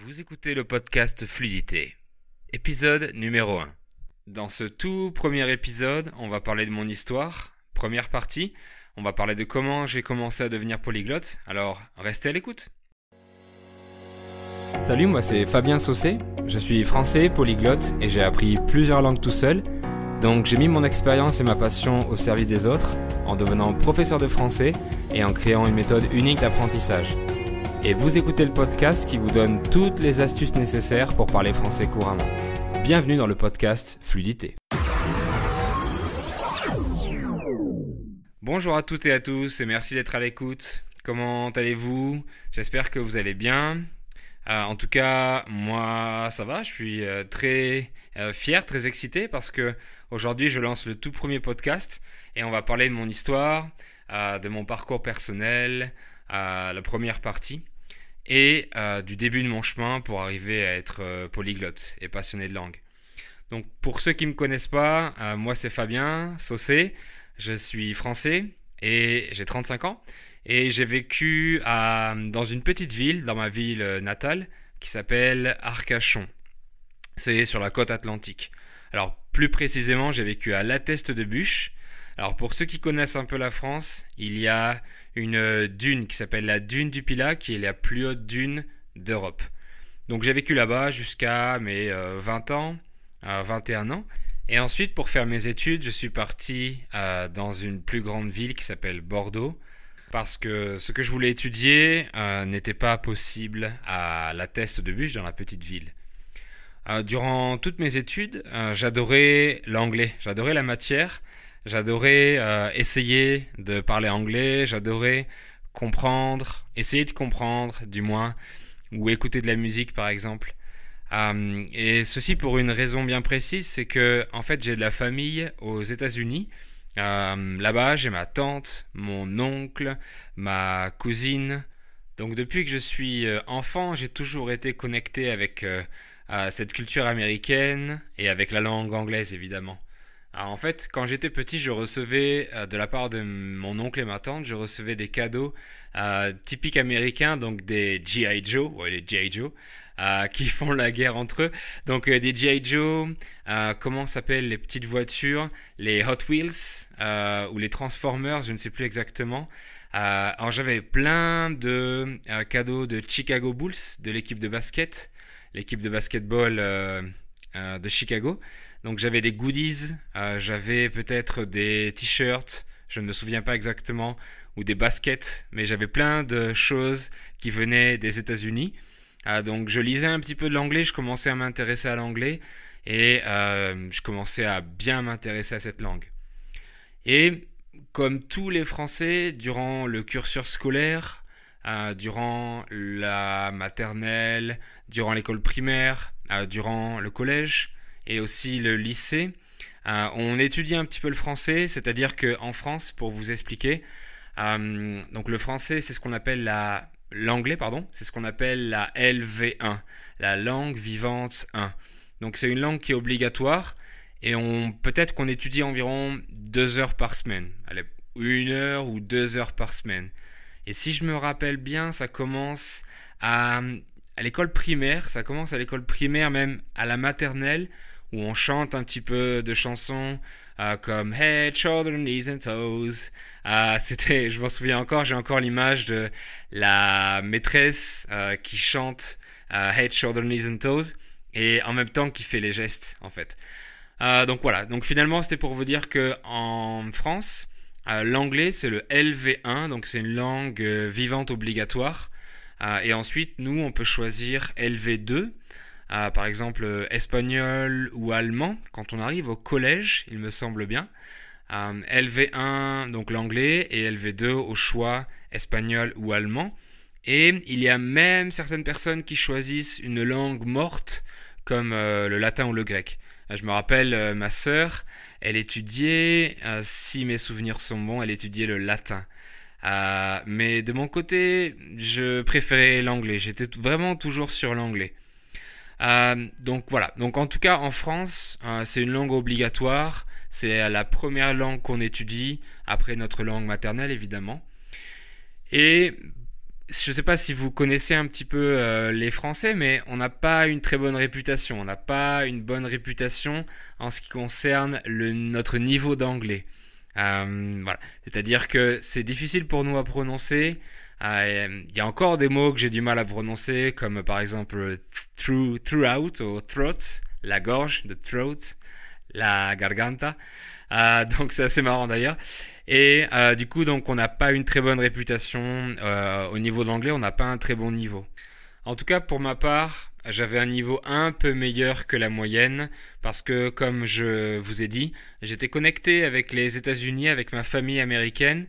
Vous écoutez le podcast Fluidité, épisode numéro 1. Dans ce tout premier épisode, on va parler de mon histoire. Première partie, on va parler de comment j'ai commencé à devenir polyglotte, alors restez à l'écoute. Salut, moi c'est Fabien Saucé, je suis français, polyglotte et j'ai appris plusieurs langues tout seul. Donc j'ai mis mon expérience et ma passion au service des autres en devenant professeur de français et en créant une méthode unique d'apprentissage. Et vous écoutez le podcast qui vous donne toutes les astuces nécessaires pour parler français couramment. Bienvenue dans le podcast Fluidité. Bonjour à toutes et à tous et merci d'être à l'écoute. Comment allez-vous ? J'espère que vous allez bien. En tout cas, moi ça va, je suis très fier, très excité parce que aujourd'hui je lance le tout premier podcast et on va parler de mon histoire, de mon parcours personnel, la première partie et du début de mon chemin pour arriver à être polyglotte et passionné de langue. Donc pour ceux qui ne me connaissent pas, moi c'est Fabien Saucé, je suis français et j'ai 35 ans et j'ai vécu dans une petite ville, dans ma ville natale qui s'appelle Arcachon. C'est sur la côte atlantique. Alors plus précisément, j'ai vécu à La Teste-de-Buch. Alors pour ceux qui connaissent un peu la France, il y a une dune qui s'appelle la dune du Pilat, qui est la plus haute dune d'Europe. Donc j'ai vécu là-bas jusqu'à mes 20 ans, 21 ans. Et ensuite, pour faire mes études, je suis parti dans une plus grande ville qui s'appelle Bordeaux, parce que ce que je voulais étudier n'était pas possible à La Teste-de-Buch, dans la petite ville. Durant toutes mes études, j'adorais l'anglais, j'adorais la matière. J'adorais essayer de parler anglais, j'adorais essayer de comprendre du moins, ou écouter de la musique par exemple. Et ceci pour une raison bien précise, c'est que en fait j'ai de la famille aux États-Unis. Là-bas j'ai ma tante, mon oncle, ma cousine. Donc depuis que je suis enfant, j'ai toujours été connecté avec cette culture américaine et avec la langue anglaise évidemment. Alors en fait, quand j'étais petit, je recevais de la part de mon oncle et ma tante, je recevais des cadeaux typiques américains, donc des G.I. Joe, les G.I. Joe, qui font la guerre entre eux. Donc des G.I. Joe, comment s'appellent les petites voitures, les Hot Wheels ou les Transformers, je ne sais plus exactement. Alors j'avais plein de cadeaux de Chicago Bulls, de l'équipe de basketball de Chicago. Donc j'avais des goodies, j'avais peut-être des t-shirts, je ne me souviens pas exactement, ou des baskets, mais j'avais plein de choses qui venaient des États-Unis. Donc je lisais un petit peu de l'anglais, je commençais à m'intéresser à l'anglais et je commençais à bien m'intéresser à cette langue. Et comme tous les Français, durant le cursus scolaire, durant la maternelle, durant l'école primaire, durant le collège, et aussi le lycée, on étudie un petit peu le français, c'est-à-dire qu'en France, pour vous expliquer, donc le français, c'est ce qu'on appelle l'anglais, c'est ce qu'on appelle la LV1, la langue vivante 1. Donc c'est une langue qui est obligatoire, et peut-être qu'on étudie environ 2 heures par semaine, 1 heure ou 2 heures par semaine. Et si je me rappelle bien, ça commence à l'école primaire, même à la maternelle, où on chante un petit peu de chansons comme Head, Shoulder, Knees and Toes. Je m'en souviens encore, j'ai encore l'image de la maîtresse qui chante Head, Shoulder, Knees and Toes et en même temps qui fait les gestes en fait. Donc voilà, donc finalement c'était pour vous dire qu'en France, l'anglais c'est le LV1, donc c'est une langue vivante obligatoire. Et ensuite nous on peut choisir LV2. Par exemple espagnol ou allemand quand on arrive au collège, il me semble bien. LV1 donc l'anglais et LV2 au choix espagnol ou allemand. Et il y a même certaines personnes qui choisissent une langue morte comme le latin ou le grec. Je me rappelle ma sœur, elle étudiait, si mes souvenirs sont bons, elle étudiait le latin. Mais de mon côté, je préférais l'anglais. J'étais vraiment toujours sur l'anglais. Donc voilà, donc en tout cas en France, c'est une langue obligatoire, c'est la première langue qu'on étudie, après notre langue maternelle évidemment. Et je ne sais pas si vous connaissez un petit peu les Français, mais on n'a pas une très bonne réputation. On n'a pas une bonne réputation en ce qui concerne notre niveau d'anglais. Voilà. C'est-à-dire que c'est difficile pour nous à prononcer. Il y a encore des mots que j'ai du mal à prononcer, comme par exemple throughout ou throat, la gorge, the throat, la garganta. Donc c'est assez marrant d'ailleurs. Et du coup, donc on n'a pas une très bonne réputation au niveau de l'anglais, on n'a pas un très bon niveau. En tout cas, pour ma part, j'avais un niveau un peu meilleur que la moyenne parce que, comme je vous ai dit, j'étais connecté avec les États-Unis, avec ma famille américaine.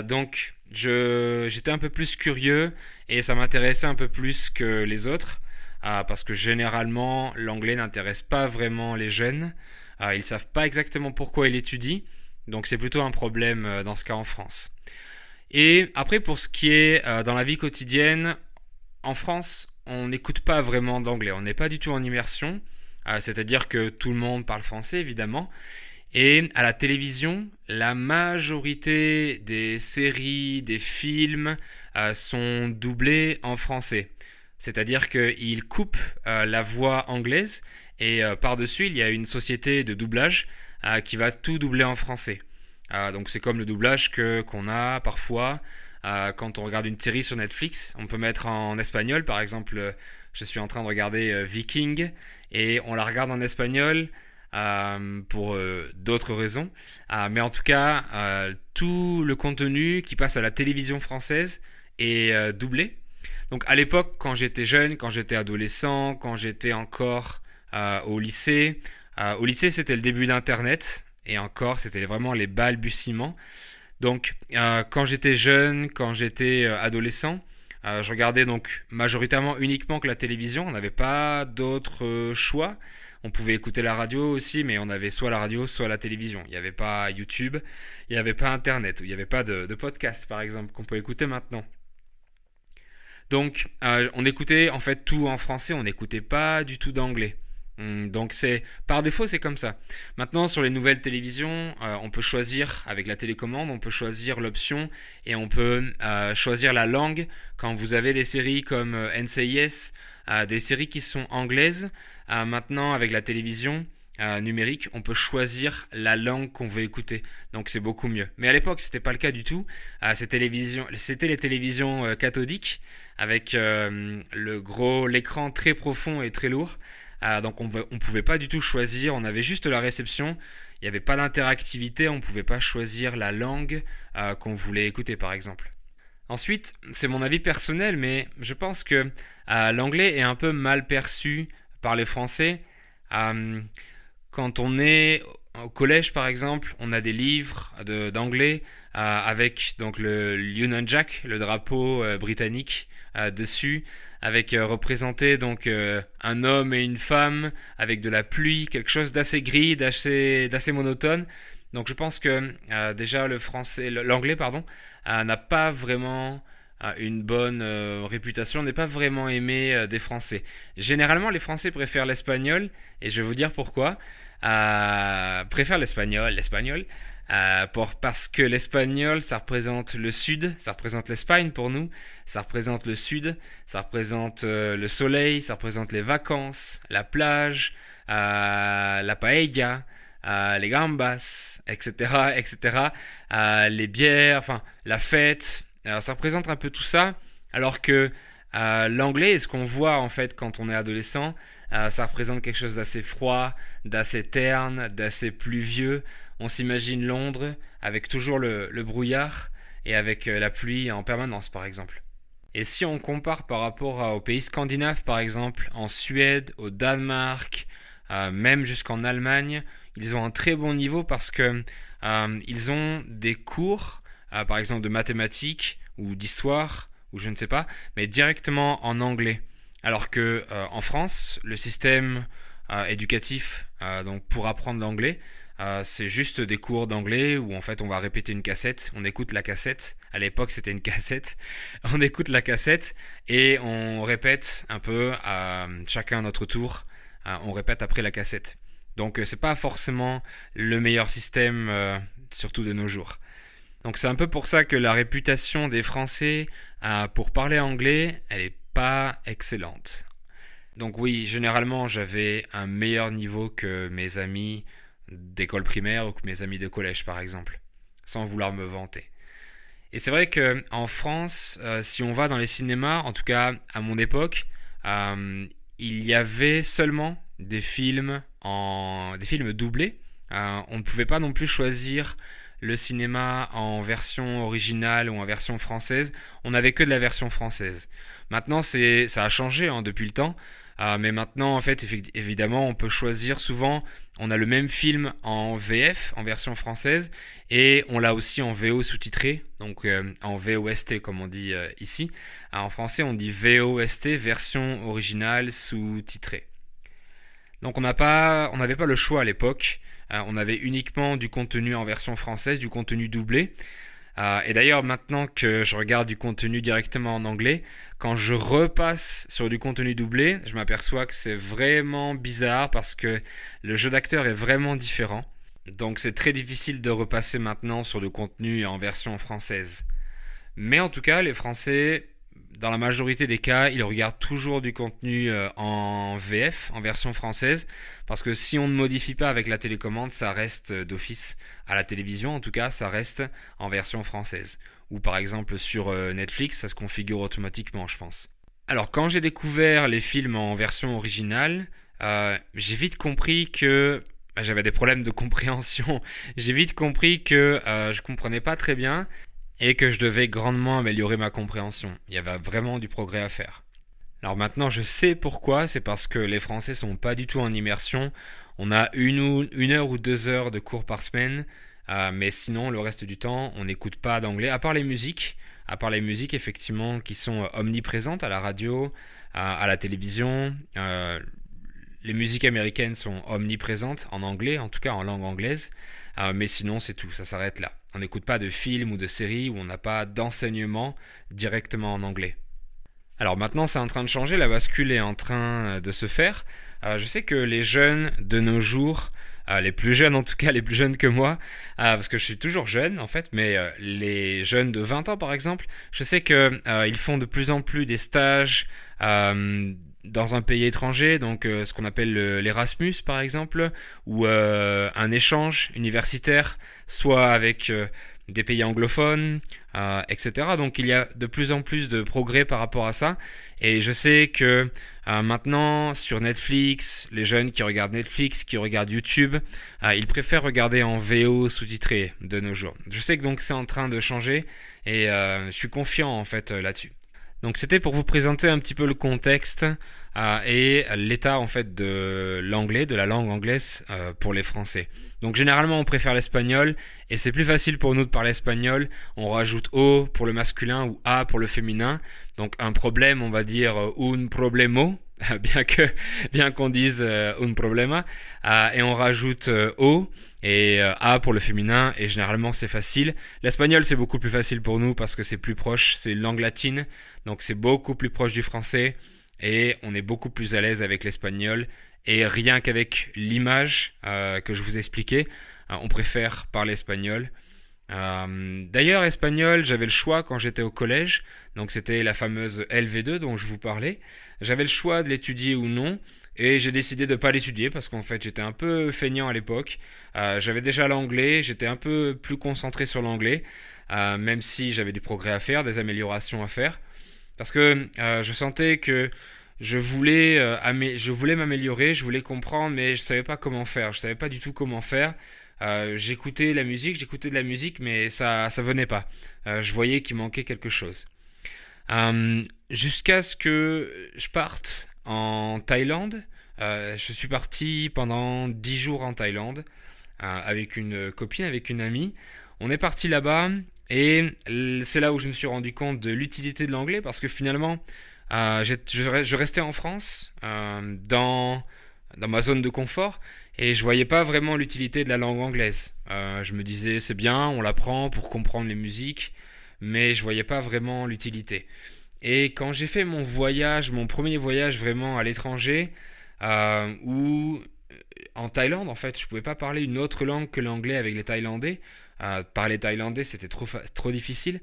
Donc, j'étais un peu plus curieux et ça m'intéressait un peu plus que les autres parce que généralement, l'anglais n'intéresse pas vraiment les jeunes. Ils ne savent pas exactement pourquoi ils l'étudient. Donc, c'est plutôt un problème dans ce cas en France. Et après, pour ce qui est dans la vie quotidienne, en France, on n'écoute pas vraiment d'anglais. On n'est pas du tout en immersion. C'est-à-dire que tout le monde parle français, évidemment. Et à la télévision, la majorité des séries, des films sont doublés en français. C'est-à-dire qu'ils coupent la voix anglaise et par-dessus, il y a une société de doublage qui va tout doubler en français. Donc c'est comme le doublage qu'on a parfois quand on regarde une série sur Netflix. On peut mettre en espagnol, par exemple, je suis en train de regarder Viking et on la regarde en espagnol pour d'autres raisons. Mais en tout cas, tout le contenu qui passe à la télévision française est doublé. Donc à l'époque, quand j'étais jeune, quand j'étais adolescent, quand j'étais encore au lycée c'était le début d'Internet. Et encore, c'était vraiment les balbutiements. Donc, quand j'étais jeune, quand j'étais adolescent, je regardais donc majoritairement uniquement que la télévision. On n'avait pas d'autres choix. On pouvait écouter la radio aussi, mais on avait soit la radio, soit la télévision. Il n'y avait pas YouTube, il n'y avait pas Internet, il n'y avait pas de podcast, par exemple, qu'on peut écouter maintenant. Donc, on écoutait en fait tout en français, on n'écoutait pas du tout d'anglais. Donc c'est par défaut c'est comme ça. Maintenant sur les nouvelles télévisions, on peut choisir avec la télécommande, on peut choisir l'option et on peut choisir la langue. Quand vous avez des séries comme NCIS, des séries qui sont anglaises, maintenant avec la télévision numérique, on peut choisir la langue qu'on veut écouter. Donc c'est beaucoup mieux. Mais à l'époque c'était pas le cas du tout. C'était les télévisions cathodiques avec l'écran très profond et très lourd. Donc on pouvait pas du tout choisir, on avait juste la réception, il n'y avait pas d'interactivité, on pouvait pas choisir la langue qu'on voulait écouter par exemple. Ensuite, c'est mon avis personnel, mais je pense que l'anglais est un peu mal perçu par les Français. Quand on est au collège par exemple, on a des livres d'anglais avec donc le Union Jack, le drapeau britannique dessus, avec représenté donc un homme et une femme avec de la pluie, quelque chose d'assez gris, d'assez monotone. Donc je pense que déjà l'anglais pardon, n'a pas vraiment une bonne réputation, n'est pas vraiment aimé des Français. Généralement les Français préfèrent l'espagnol et je vais vous dire pourquoi. Préfèrent l'espagnol. Parce que l'espagnol, ça représente le sud, ça représente l'Espagne pour nous, ça représente le sud, ça représente le soleil, ça représente les vacances, la plage, la paella, les gambas, etc., etc., les bières, enfin la fête. Alors ça représente un peu tout ça, alors que l'anglais, et ce qu'on voit en fait quand on est adolescent, ça représente quelque chose d'assez froid, d'assez terne, d'assez pluvieux. On s'imagine Londres avec toujours le brouillard et avec la pluie en permanence par exemple. Et si on compare par rapport aux pays scandinaves par exemple, en Suède, au Danemark, même jusqu'en Allemagne, ils ont un très bon niveau parce que ils ont des cours, par exemple de mathématiques ou d'histoire ou je ne sais pas, mais directement en anglais. Alors que en France, le système éducatif donc pour apprendre l'anglais, c'est juste des cours d'anglais où en fait on va répéter une cassette, on écoute la cassette, à l'époque c'était une cassette, on écoute la cassette et on répète un peu chacun à notre tour, on répète après la cassette. Donc c'est pas forcément le meilleur système, surtout de nos jours. Donc c'est un peu pour ça que la réputation des Français pour parler anglais, elle est pas excellente. Donc oui, généralement j'avais un meilleur niveau que mes amis d'école primaire ou que mes amis de collège par exemple, sans vouloir me vanter. Et c'est vrai que en France, si on va dans les cinémas, en tout cas à mon époque, il y avait seulement des films doublés. On ne pouvait pas non plus choisir le cinéma en version originale ou en version française. On n'avait que de la version française. Maintenant, ça a changé depuis le temps. Mais maintenant, en fait, évidemment, on peut choisir souvent. On a le même film en VF, en version française, et on l'a aussi en VO sous-titré, donc en VOST comme on dit ici. En français, on dit VOST, version originale sous-titrée. Donc on n'avait pas le choix à l'époque. On avait uniquement du contenu en version française, du contenu doublé. Et d'ailleurs, maintenant que je regarde du contenu directement en anglais, quand je repasse sur du contenu doublé, je m'aperçois que c'est vraiment bizarre parce que le jeu d'acteur est vraiment différent. Donc c'est très difficile de repasser maintenant sur du contenu en version française. Mais en tout cas, les Français, dans la majorité des cas, ils regardent toujours du contenu en VF, en version française, parce que si on ne modifie pas avec la télécommande, ça reste d'office. À la télévision, en tout cas, ça reste en version française. Ou par exemple sur Netflix, ça se configure automatiquement, je pense. Alors quand j'ai découvert les films en version originale, j'ai vite compris que j'avais des problèmes de compréhension. J'ai vite compris que je comprenais pas très bien et que je devais grandement améliorer ma compréhension. Il y avait vraiment du progrès à faire. Alors maintenant, je sais pourquoi. C'est parce que les Français sont pas du tout en immersion. On a une heure ou 2 heures de cours par semaine, mais sinon, le reste du temps, on n'écoute pas d'anglais, à part les musiques. À part les musiques, effectivement, qui sont omniprésentes à la radio, à la télévision. Les musiques américaines sont omniprésentes en anglais, en tout cas en langue anglaise. Mais sinon, c'est tout, ça s'arrête là. On n'écoute pas de films ou de séries où on n'a pas d'enseignement directement en anglais. Alors maintenant, c'est en train de changer, la bascule est en train de se faire. Je sais que les jeunes de nos jours, les plus jeunes en tout cas, les plus jeunes que moi, parce que je suis toujours jeune en fait, mais les jeunes de 20 ans par exemple, je sais qu'ils font de plus en plus des stages dans un pays étranger, donc ce qu'on appelle l'Erasmus par exemple, ou un échange universitaire, soit avec des pays anglophones, etc. Donc il y a de plus en plus de progrès par rapport à ça. Et je sais que maintenant sur Netflix, les jeunes qui regardent Netflix, qui regardent YouTube, ils préfèrent regarder en VO sous-titré de nos jours. Je sais que donc c'est en train de changer et je suis confiant en fait là-dessus. Donc c'était pour vous présenter un petit peu le contexte et l'état en fait de l'anglais, de la langue anglaise pour les Français. Donc généralement on préfère l'espagnol et c'est plus facile pour nous de parler espagnol. On rajoute O pour le masculin ou A pour le féminin. Donc un problème, on va dire un problemo, bien qu'on dise un problema, et on rajoute O et A pour le féminin et généralement c'est facile. L'espagnol c'est beaucoup plus facile pour nous parce que c'est plus proche, c'est une langue latine, donc c'est beaucoup plus proche du français et on est beaucoup plus à l'aise avec l'espagnol. Et rien qu'avec l'image que je vous expliquais, on préfère parler espagnol. D'ailleurs, espagnol, j'avais le choix quand j'étais au collège. Donc c'était la fameuse LV2 dont je vous parlais. J'avais le choix de l'étudier ou non. Et j'ai décidé de ne pas l'étudier parce qu'en fait j'étais un peu feignant à l'époque. J'avais déjà l'anglais, j'étais un peu plus concentré sur l'anglais. Même si j'avais du progrès à faire, des améliorations à faire. Parce que je sentais que je voulais m'améliorer, je voulais comprendre, mais je savais pas comment faire. Je savais pas du tout comment faire. J'écoutais de la musique, mais ça venait pas. Je voyais qu'il manquait quelque chose. Jusqu'à ce que je parte en Thaïlande. Je suis parti pendant 10 jours en Thaïlande avec une copine, avec une amie. On est parti là-bas et c'est là où je me suis rendu compte de l'utilité de l'anglais parce que finalement, je restais en France, dans ma zone de confort, et je voyais pas vraiment l'utilité de la langue anglaise. Je me disais, c'est bien, on l'apprend pour comprendre les musiques, mais je voyais pas vraiment l'utilité. Et quand j'ai fait mon premier voyage vraiment à l'étranger, où en Thaïlande, en fait, je pouvais pas parler une autre langue que l'anglais avec les Thaïlandais. Parler thaïlandais, c'était trop difficile.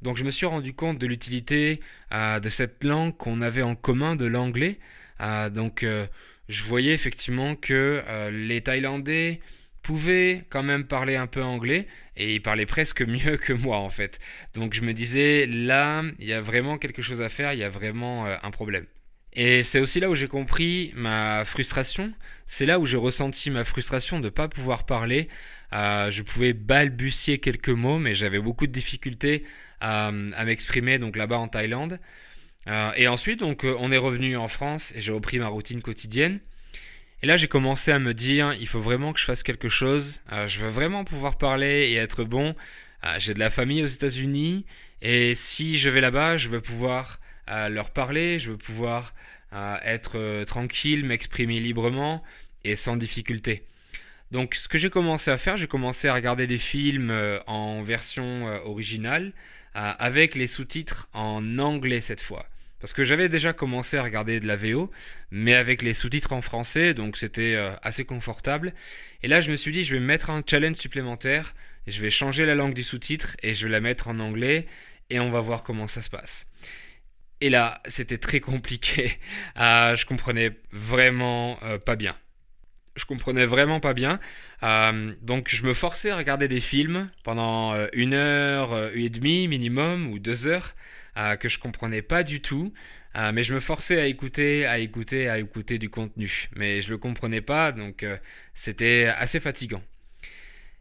Donc je me suis rendu compte de l'utilité de cette langue qu'on avait en commun, de l'anglais. Je voyais effectivement que les Thaïlandais pouvaient quand même parler un peu anglais et ils parlaient presque mieux que moi en fait. Donc je me disais, là, il y a vraiment quelque chose à faire, il y a vraiment un problème. Et c'est aussi là où j'ai compris ma frustration. C'est là où j'ai ressenti ma frustration de ne pas pouvoir parler. Je pouvais balbutier quelques mots, mais j'avais beaucoup de difficultés à m'exprimer donc là-bas en Thaïlande. Et ensuite, on est revenu en France et j'ai repris ma routine quotidienne. Et là, j'ai commencé à me dire, il faut vraiment que je fasse quelque chose. Je veux vraiment pouvoir parler et être bon. J'ai de la famille aux États-Unis et si je vais là-bas, je veux pouvoir leur parler, je veux pouvoir être tranquille, m'exprimer librement et sans difficulté. Donc, ce que j'ai commencé à faire, j'ai commencé à regarder des films en version originale avec les sous-titres en anglais cette fois. Parce que j'avais déjà commencé à regarder de la VO, mais avec les sous-titres en français, donc c'était assez confortable. Et là, je me suis dit, je vais mettre un challenge supplémentaire, je vais changer la langue du sous-titre et je vais la mettre en anglais et on va voir comment ça se passe. Et là, c'était très compliqué. Je comprenais vraiment pas bien. Je comprenais vraiment pas bien. Donc je me forçais à regarder des films pendant 1 heure et demie minimum ou 2 heures que je comprenais pas du tout. Mais je me forçais à écouter du contenu. Mais je le comprenais pas, donc c'était assez fatigant.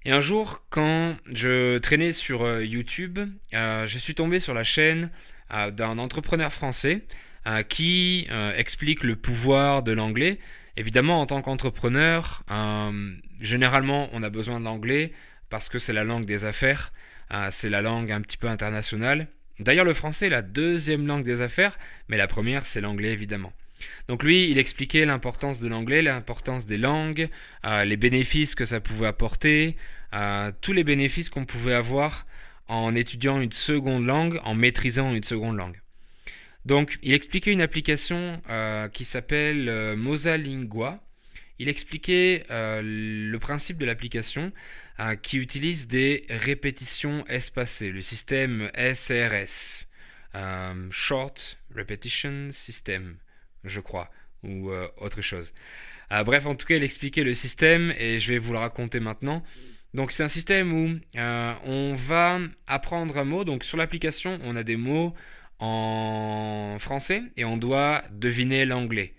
Et un jour, quand je traînais sur YouTube, je suis tombé sur la chaîne d'un entrepreneur français qui explique le pouvoir de l'anglais. Évidemment, en tant qu'entrepreneur, généralement, on a besoin de l'anglais parce que c'est la langue des affaires, c'est la langue un petit peu internationale. D'ailleurs, le français est la deuxième langue des affaires, mais la première, c'est l'anglais, évidemment. Donc lui, il expliquait l'importance de l'anglais, l'importance des langues, les bénéfices que ça pouvait apporter, tous les bénéfices qu'on pouvait avoir en étudiant une seconde langue, en maîtrisant une seconde langue. Donc, il expliquait une application qui s'appelle Mosalingua. Il expliquait le principe de l'application qui utilise des répétitions espacées, le système SRS, Short Repetition System, je crois, ou autre chose. Bref, en tout cas, il expliquait le système et je vais vous le raconter maintenant. Donc, c'est un système où on va apprendre un mot. Donc, sur l'application, on a des mots en français et on doit deviner l'anglais.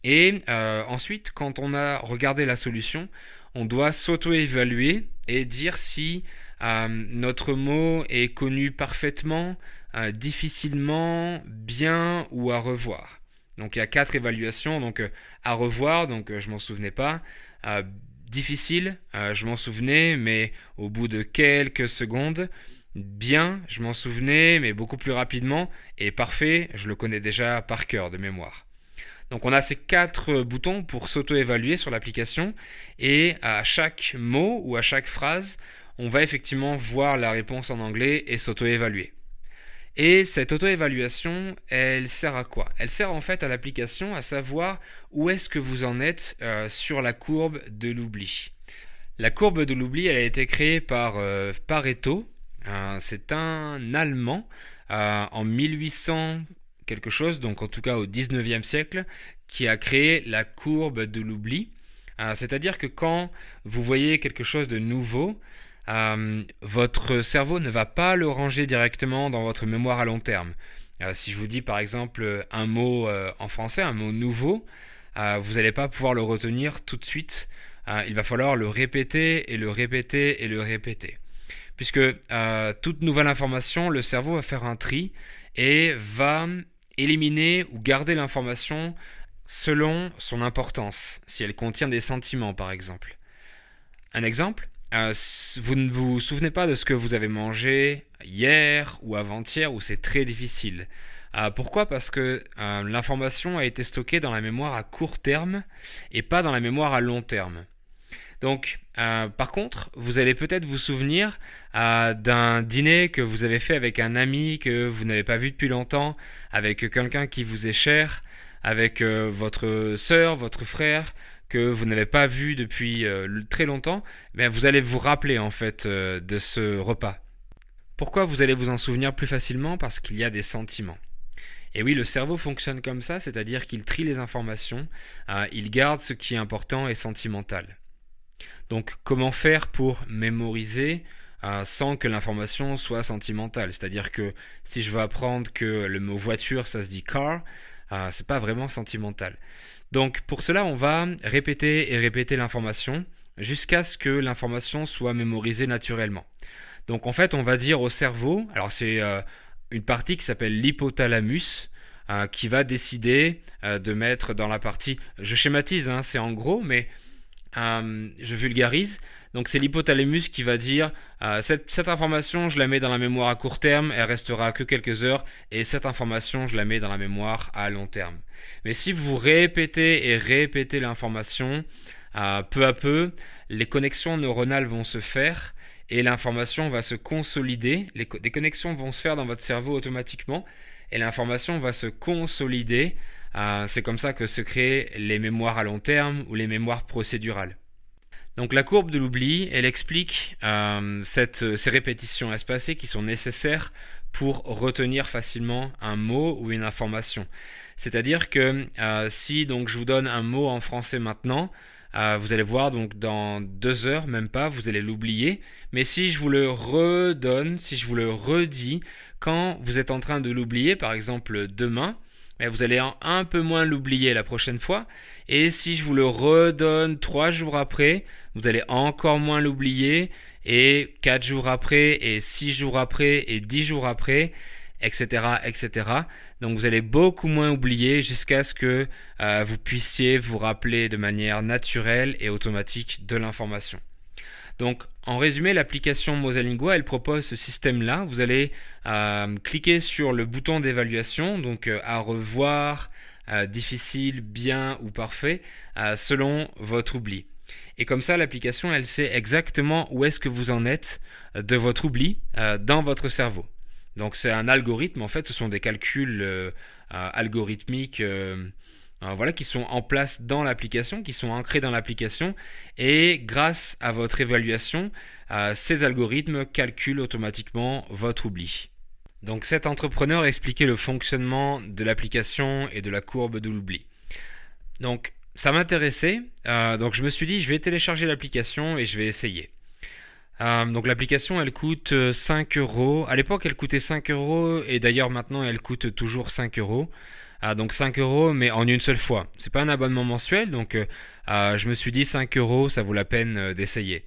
Et ensuite, quand on a regardé la solution, on doit s'auto-évaluer et dire si notre mot est connu parfaitement, difficilement, bien ou à revoir. Donc il y a 4 évaluations. Donc à revoir, donc je m'en souvenais pas. Difficile, je m'en souvenais, mais au bout de quelques secondes. Bien, je m'en souvenais, mais beaucoup plus rapidement. Et parfait, je le connais déjà par cœur de mémoire. Donc on a ces 4 boutons pour s'auto-évaluer sur l'application. Et à chaque mot ou à chaque phrase, on va effectivement voir la réponse en anglais et s'auto-évaluer. Et cette auto-évaluation, elle sert à quoi? Elle sert en fait à l'application à savoir où est-ce que vous en êtes sur la courbe de l'oubli. La courbe de l'oubli, elle a été créée par Pareto. C'est un Allemand en 1800 quelque chose, donc en tout cas au 19e siècle, qui a créé la courbe de l'oubli. C'est-à-dire que quand vous voyez quelque chose de nouveau, votre cerveau ne va pas le ranger directement dans votre mémoire à long terme. Si je vous dis par exemple un mot en français, un mot nouveau, vous n'allez pas pouvoir le retenir tout de suite. Il va falloir le répéter et le répéter et le répéter. Puisque toute nouvelle information, le cerveau va faire un tri et va éliminer ou garder l'information selon son importance, si elle contient des sentiments par exemple. Un exemple, vous ne vous souvenez pas de ce que vous avez mangé hier ou avant-hier où c'est très difficile. Pourquoi? Parce que l'information a été stockée dans la mémoire à court terme et pas dans la mémoire à long terme. Donc, par contre, vous allez peut-être vous souvenir d'un dîner que vous avez fait avec un ami que vous n'avez pas vu depuis longtemps, avec quelqu'un qui vous est cher, avec votre sœur, votre frère, que vous n'avez pas vu depuis très longtemps, ben vous allez vous rappeler en fait de ce repas. Pourquoi vous allez vous en souvenir plus facilement? Parce qu'il y a des sentiments. Et oui, le cerveau fonctionne comme ça, c'est-à-dire qu'il trie les informations, il garde ce qui est important et sentimental. Donc comment faire pour mémoriser sans que l'information soit sentimentale? C'est-à-dire que si je veux apprendre que le mot voiture, ça se dit car, c'est pas vraiment sentimental. Donc pour cela, on va répéter et répéter l'information jusqu'à ce que l'information soit mémorisée naturellement. Donc en fait, on va dire au cerveau, alors c'est une partie qui s'appelle l'hypothalamus, qui va décider de mettre dans la partie, je schématise, hein, c'est en gros, mais je vulgarise. Donc c'est l'hypothalamus qui va dire cette information, je la mets dans la mémoire à court terme, elle restera que quelques heures, et cette information, je la mets dans la mémoire à long terme. Mais si vous répétez et répétez l'information, peu à peu, les connexions neuronales vont se faire et l'information va se consolider. Des connexions vont se faire dans votre cerveau automatiquement et l'information va se consolider. C'est comme ça que se créent les mémoires à long terme ou les mémoires procédurales. Donc la courbe de l'oubli, elle explique ces répétitions espacées qui sont nécessaires pour retenir facilement un mot ou une information. C'est-à-dire que si donc je vous donne un mot en français maintenant, vous allez voir donc dans 2 heures, même pas, vous allez l'oublier. Mais si je vous le redonne, si je vous le redis, quand vous êtes en train de l'oublier, par exemple demain, vous allez un peu moins l'oublier la prochaine fois. Et si je vous le redonne 3 jours après, vous allez encore moins l'oublier. Et 4 jours après, et 6 jours après, et 10 jours après, etc., etc. Donc vous allez beaucoup moins oublier jusqu'à ce que vous puissiez vous rappeler de manière naturelle et automatique de l'information. Donc en résumé, l'application Mosalingua, elle propose ce système-là. Vous allez cliquer sur le bouton d'évaluation, donc à revoir, difficile, bien ou parfait, selon votre oubli. Et comme ça, l'application, elle sait exactement où est-ce que vous en êtes de votre oubli dans votre cerveau. Donc c'est un algorithme, en fait, ce sont des calculs algorithmiques voilà, qui sont en place dans l'application, qui sont ancrés dans l'application. Et grâce à votre évaluation, ces algorithmes calculent automatiquement votre oubli. Donc cet entrepreneur expliquait le fonctionnement de l'application et de la courbe de l'oubli. Donc ça m'intéressait, donc je me suis dit je vais télécharger l'application et je vais essayer. Donc l'application elle coûte 5 euros. À l'époque elle coûtait 5 euros et d'ailleurs maintenant elle coûte toujours 5 euros. Donc 5 euros mais en une seule fois. C'est pas un abonnement mensuel donc je me suis dit 5 euros ça vaut la peine d'essayer.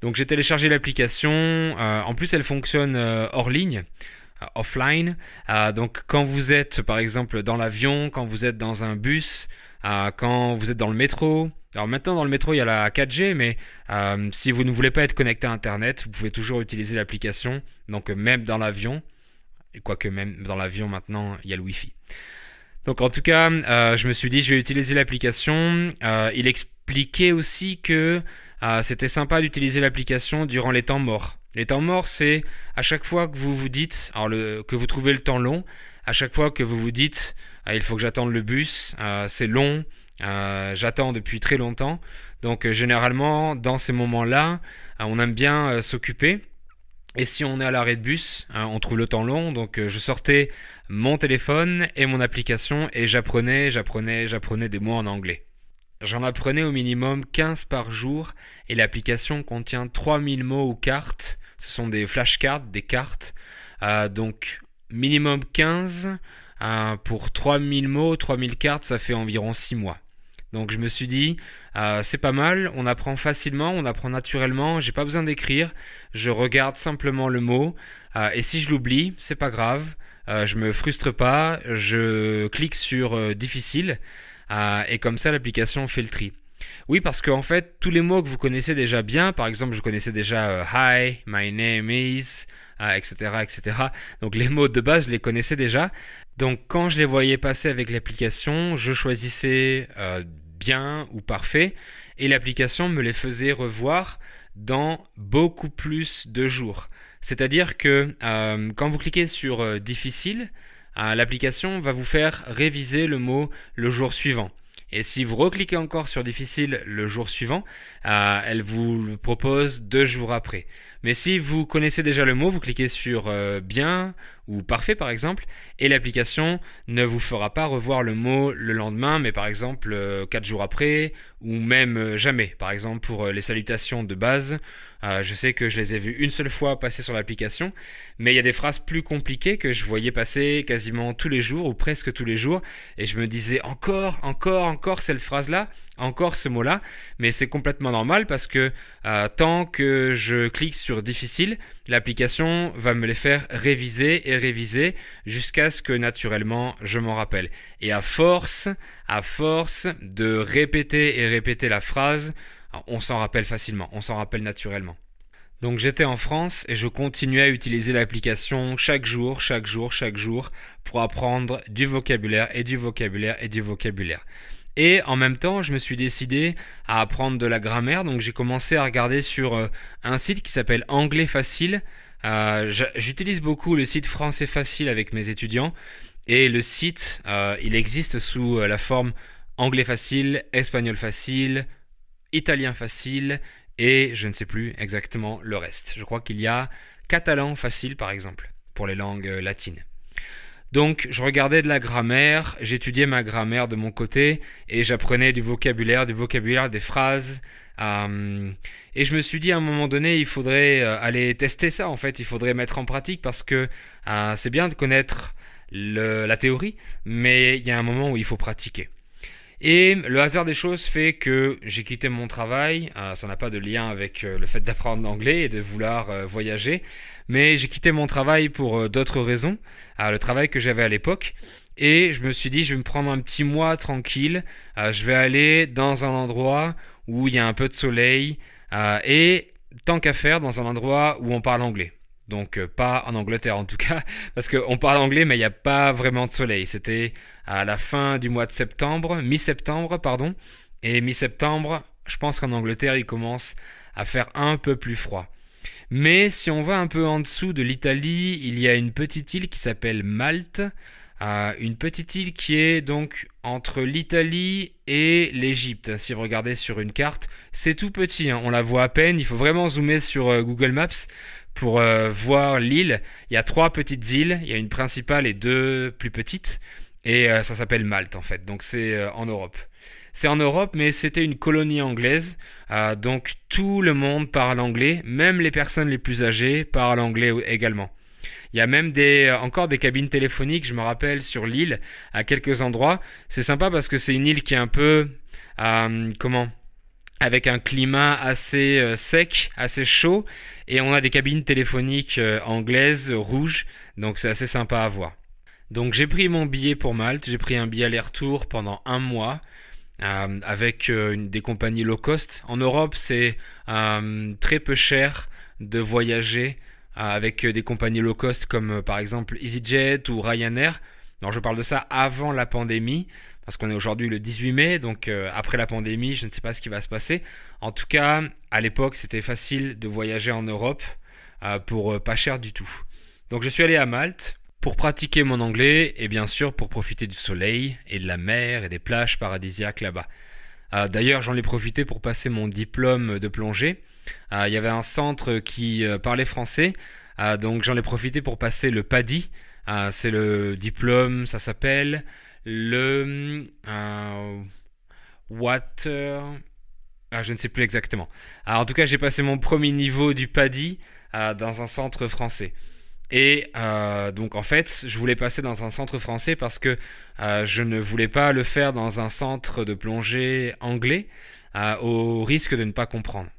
Donc j'ai téléchargé l'application. En plus elle fonctionne hors ligne. Offline. Donc quand vous êtes par exemple dans l'avion, quand vous êtes dans un bus, quand vous êtes dans le métro. Alors maintenant dans le métro il y a la 4G mais si vous ne voulez pas être connecté à internet vous pouvez toujours utiliser l'application, donc même dans l'avion, et quoique même dans l'avion maintenant il y a le Wi-Fi. Donc en tout cas je me suis dit je vais utiliser l'application. Il expliquait aussi que c'était sympa d'utiliser l'application durant les temps morts. Les temps morts c'est à chaque fois que vous vous dites, que vous trouvez le temps long, à chaque fois que vous vous dites il faut que j'attende le bus, c'est long, j'attends depuis très longtemps. Donc généralement dans ces moments-là, on aime bien s'occuper. Et si on est à l'arrêt de bus, on trouve le temps long. Donc je sortais mon téléphone et mon application et j'apprenais des mots en anglais. J'en apprenais au minimum 15 par jour et l'application contient 3000 mots ou cartes. Ce sont des flashcards, des cartes. Donc minimum 15 pour 3000 mots, 3000 cartes, ça fait environ 6 mois. Donc je me suis dit, c'est pas mal, on apprend facilement, on apprend naturellement, j'ai pas besoin d'écrire, je regarde simplement le mot, et si je l'oublie, c'est pas grave, je me frustre pas, je clique sur difficile, et comme ça l'application fait le tri. Oui, parce qu'en fait, tous les mots que vous connaissez déjà bien, par exemple, je connaissais déjà Hi, my name is, etc., etc. Donc les mots de base, je les connaissais déjà. Donc quand je les voyais passer avec l'application, je choisissais bien ou parfait, et l'application me les faisait revoir dans beaucoup plus de jours. C'est-à-dire que quand vous cliquez sur difficile, l'application va vous faire réviser le mot le jour suivant. Et si vous recliquez encore sur difficile le jour suivant, elle vous le propose 2 jours après. Mais si vous connaissez déjà le mot, vous cliquez sur bien ou parfait par exemple, et l'application ne vous fera pas revoir le mot le lendemain, mais par exemple 4 jours après, ou même jamais. Par exemple pour les salutations de base, je sais que je les ai vues une seule fois passer sur l'application, mais il y a des phrases plus compliquées que je voyais passer quasiment tous les jours, ou presque tous les jours, et je me disais encore cette phrase-là, encore ce mot-là, mais c'est complètement normal parce que tant que je clique sur difficile, l'application va me les faire réviser et réviser jusqu'à ce que naturellement je m'en rappelle. Et à force de répéter et répéter la phrase, on s'en rappelle facilement, on s'en rappelle naturellement. Donc j'étais en France et je continuais à utiliser l'application chaque jour pour apprendre du vocabulaire et du vocabulaire et du vocabulaire. Et en même temps, je me suis décidé à apprendre de la grammaire, donc j'ai commencé à regarder sur un site qui s'appelle Anglais Facile. J'utilise beaucoup le site Français Facile avec mes étudiants, et le site, il existe sous la forme Anglais Facile, Espagnol Facile, Italien Facile, et je ne sais plus exactement le reste. Je crois qu'il y a Catalan Facile par exemple, pour les langues latines. Donc je regardais de la grammaire, j'étudiais ma grammaire de mon côté et j'apprenais du vocabulaire, des phrases. Et je me suis dit à un moment donné, il faudrait aller tester ça en fait, il faudrait mettre en pratique parce que c'est bien de connaître la théorie, mais il y a un moment où il faut pratiquer. Et le hasard des choses fait que j'ai quitté mon travail, ça n'a pas de lien avec le fait d'apprendre l'anglais et de vouloir voyager, mais j'ai quitté mon travail pour d'autres raisons, le travail que j'avais à l'époque, et je me suis dit je vais me prendre un petit mois tranquille, je vais aller dans un endroit où il y a un peu de soleil, et tant qu'à faire dans un endroit où on parle anglais. Donc pas en Angleterre en tout cas, parce qu'on parle anglais mais il n'y a pas vraiment de soleil. C'était à la fin du mois de septembre, mi-septembre pardon, et mi-septembre, je pense qu'en Angleterre il commence à faire un peu plus froid. Mais si on va un peu en dessous de l'Italie, il y a une petite île qui s'appelle Malte, une petite île qui est donc entre l'Italie et l'Égypte. Si vous regardez sur une carte, c'est tout petit, hein, on la voit à peine, il faut vraiment zoomer sur Google Maps pour voir l'île. Il y a 3 petites îles, il y a une principale et 2 plus petites, et ça s'appelle Malte en fait, donc c'est en Europe. C'est en Europe, mais c'était une colonie anglaise, donc tout le monde parle anglais, même les personnes les plus âgées parlent anglais également. Il y a même encore des cabines téléphoniques, je me rappelle, sur l'île, à quelques endroits. C'est sympa parce que c'est une île qui est un peu, avec un climat assez sec, assez chaud, et on a des cabines téléphoniques anglaises, rouges, donc c'est assez sympa à voir. Donc j'ai pris mon billet pour Malte, j'ai pris un billet aller-retour pendant un mois, avec des compagnies low cost. En Europe, c'est très peu cher de voyager avec des compagnies low cost comme par exemple EasyJet ou Ryanair. Alors je parle de ça avant la pandémie, parce qu'on est aujourd'hui le 18 mai, donc après la pandémie, je ne sais pas ce qui va se passer. En tout cas, à l'époque, c'était facile de voyager en Europe pour pas cher du tout. Donc je suis allé à Malte pour pratiquer mon anglais et bien sûr pour profiter du soleil et de la mer et des plages paradisiaques là-bas. D'ailleurs, j'en ai profité pour passer mon diplôme de plongée. Il y avait un centre qui parlait français, donc j'en ai profité pour passer le PADI. C'est le diplôme, ça s'appelle le Water... je ne sais plus exactement. En tout cas, j'ai passé mon premier niveau du PADI dans un centre français. Et donc en fait, je voulais passer dans un centre français parce que je ne voulais pas le faire dans un centre de plongée anglais au risque de ne pas comprendre.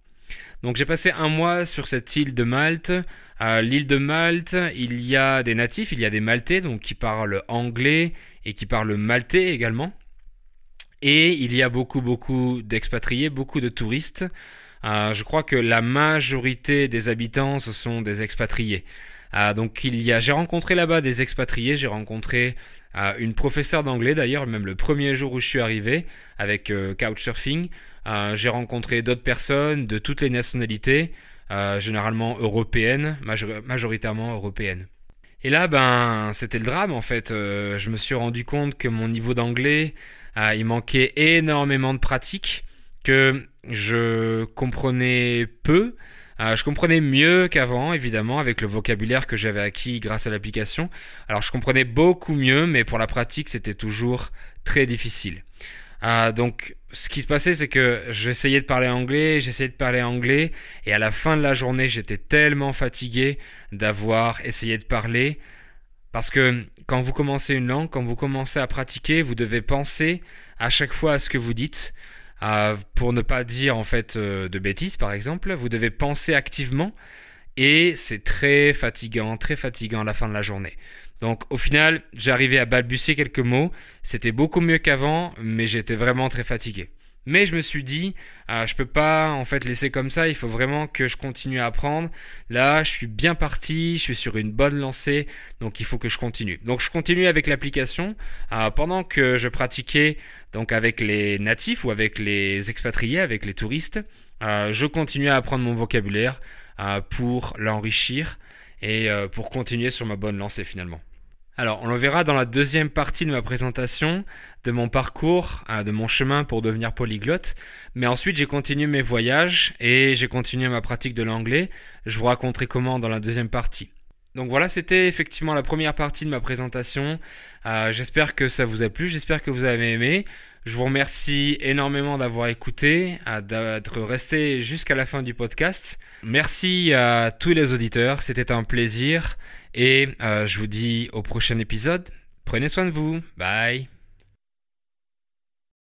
Donc j'ai passé un mois sur cette île de Malte. L'île de Malte, il y a des natifs, il y a des Maltais donc qui parlent anglais et qui parlent maltais également. Et il y a beaucoup d'expatriés, beaucoup de touristes. Je crois que la majorité des habitants, ce sont des expatriés. Donc j'ai rencontré là-bas des expatriés, j'ai rencontré une professeure d'anglais d'ailleurs, même le premier jour où je suis arrivé avec Couchsurfing. J'ai rencontré d'autres personnes de toutes les nationalités, généralement européennes, majoritairement européennes. Et là, c'était le drame en fait. Je me suis rendu compte que mon niveau d'anglais il manquait énormément de pratique, que je comprenais peu. Je comprenais mieux qu'avant, évidemment, avec le vocabulaire que j'avais acquis grâce à l'application. Alors, je comprenais beaucoup mieux, mais pour la pratique, c'était toujours très difficile. Donc, ce qui se passait, c'est que j'essayais de parler anglais, et à la fin de la journée, j'étais tellement fatigué d'avoir essayé de parler, parce que quand vous commencez une langue, quand vous commencez à pratiquer, vous devez penser à chaque fois à ce que vous dites. Pour ne pas dire en fait de bêtises par exemple, vous devez penser activement et c'est très fatigant à la fin de la journée. Donc au final, j'ai arrivé à balbutier quelques mots, c'était beaucoup mieux qu'avant, mais j'étais vraiment très fatigué. Mais je me suis dit, je peux pas en fait laisser comme ça, il faut vraiment que je continue à apprendre. Là, je suis bien parti, je suis sur une bonne lancée, donc il faut que je continue. Donc je continue avec l'application pendant que je pratiquais donc avec les natifs ou avec les expatriés, avec les touristes. Je continue à apprendre mon vocabulaire pour l'enrichir et pour continuer sur ma bonne lancée finalement. Alors, on le verra dans la deuxième partie de ma présentation de mon parcours, de mon chemin pour devenir polyglotte. Mais ensuite, j'ai continué mes voyages et j'ai continué ma pratique de l'anglais. Je vous raconterai comment dans la deuxième partie. Donc voilà, c'était effectivement la première partie de ma présentation. J'espère que ça vous a plu, j'espère que vous avez aimé. Je vous remercie énormément d'avoir écouté, d'être resté jusqu'à la fin du podcast. Merci à tous les auditeurs, c'était un plaisir. Et je vous dis au prochain épisode. Prenez soin de vous. Bye.